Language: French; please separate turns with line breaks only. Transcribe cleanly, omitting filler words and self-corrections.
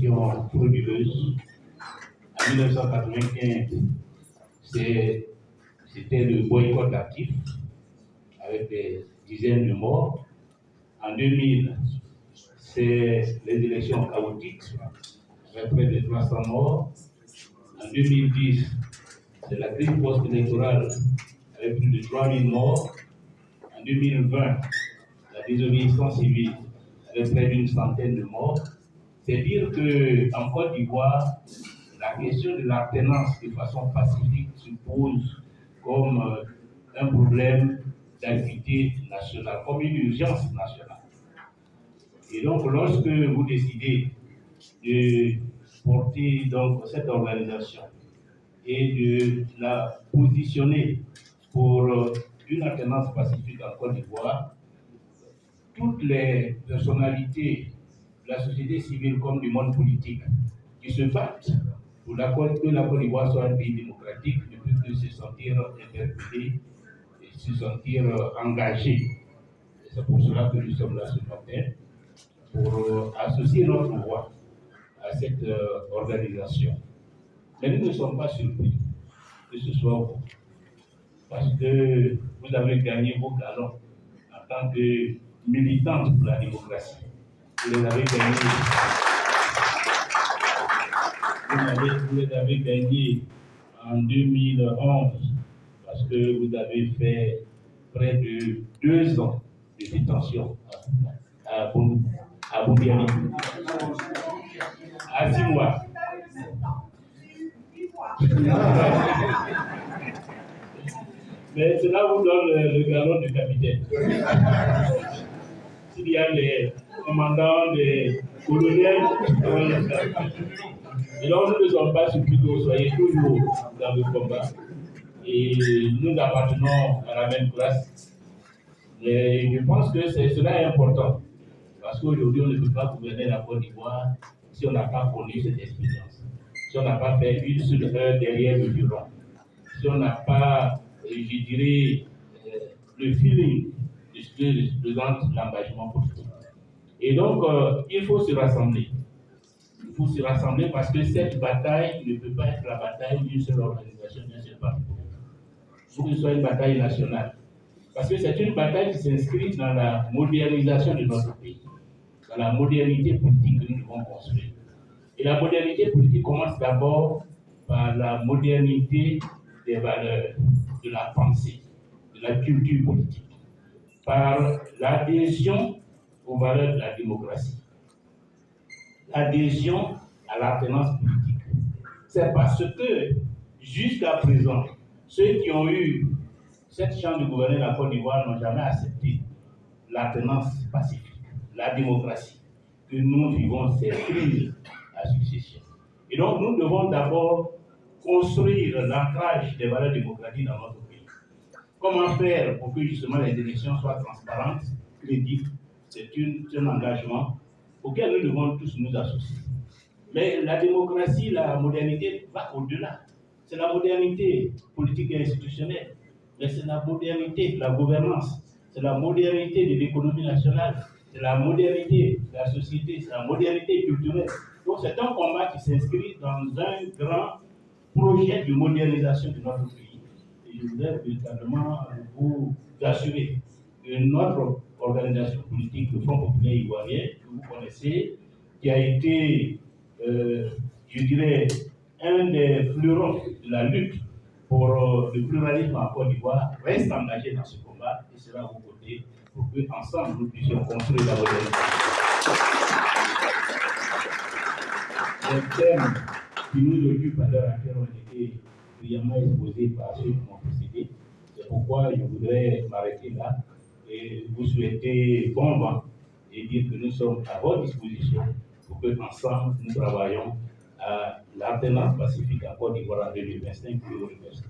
gestion frauduleuse. En 1995, c'était le boycott actif avec des dizaines de morts. En 2000, c'est les élections chaotiques avec près de 300 morts. En 2010, c'est la crise post-électorale avec plus de 3000 morts. En 2020, la désobéissance civile avec près d'une centaine de morts. C'est dire qu'en Côte d'Ivoire, la question de l'alternance de façon pacifique se pose comme un problème d'activité nationale, comme une urgence nationale. Et donc, lorsque vous décidez de porter donc cette organisation et de la positionner pour une alternance pacifique en Côte d'Ivoire, toutes les personnalités de la société civile comme du monde politique qui se battent pour que la Côte d'Ivoire soit un pays démocratique ne peut que se sentir interpellé et se sentir engagé. C'est pour cela que nous sommes là ce matin, pour associer notre voix à cette organisation. Mais nous ne sommes pas surpris que ce soit vous, parce que vous avez gagné vos galons en tant que militante pour la démocratie. Vous les avez gagnés. Vous les avez gagnés en 2011 parce que vous avez fait près de 2 ans de détention à Boubiani. À 6 mois. Mais cela vous donne le galon de capitaine. S'il y a les commandants, des colonels, et donc nous ne sommes pas surpris que vous soyez toujours dans le combat. Et nous appartenons à la même classe. Mais je pense que cela est important. Parce qu'aujourd'hui, on ne peut pas gouverner la Côte d'Ivoire si on n'a pas connu cette expérience. Si on n'a pas fait une seule heure derrière le bureau. Si on n'a pas, je dirais, le feeling de ce que représente l'engagement politique. Et donc, il faut se rassembler. Il faut se rassembler parce que cette bataille ne peut pas être la bataille d'une seule organisation, d'un seul parti. Il faut que ce soit une bataille nationale. Parce que c'est une bataille qui s'inscrit dans la modernisation de notre pays, dans la modernité politique que nous devons construire. Et la modernité politique commence d'abord par la modernité des valeurs, de la pensée, de la culture politique, par l'adhésion aux valeurs de la démocratie, l'adhésion à l'alternance politique. C'est parce que, jusqu'à présent, ceux qui ont eu cette chance de gouverner la Côte d'Ivoire n'ont jamais accepté l'alternance pacifique, la démocratie, que nous vivons ces crises à succession. Et donc, nous devons d'abord construire l'ancrage des valeurs démocratiques dans notre pays. Comment faire pour que justement les élections soient transparentes, crédibles? C'est un engagement auquel nous devons tous nous associer. Mais la démocratie, la modernité va au-delà. C'est la modernité politique et institutionnelle, mais c'est la modernité de la gouvernance, c'est la modernité de l'économie nationale, c'est la modernité de la société, c'est la modernité culturelle. Donc c'est un combat qui s'inscrit dans un grand projet de modernisation de notre pays. Et je voudrais véritablement vous assurer que notre organisation politique, le Front populaire ivoirien, que vous connaissez, qui a été, je dirais, un des fleurons de la lutte pour le pluralisme en Côte d'Ivoire, reste engagé dans ce combat et sera à vos côtés pour qu'ensemble nous puissions construire la modernité. Les thèmes qui nous occupent à l'heure actuelle ont été brillamment exposés par ceux qui m'ont précédé. C'est pourquoi je voudrais m'arrêter là et vous souhaiter bon vent et dire que nous sommes à votre disposition pour que ensemble nous travaillons à l'alternance pacifique en Côte d'Ivoire en 2025. Je vous remercie.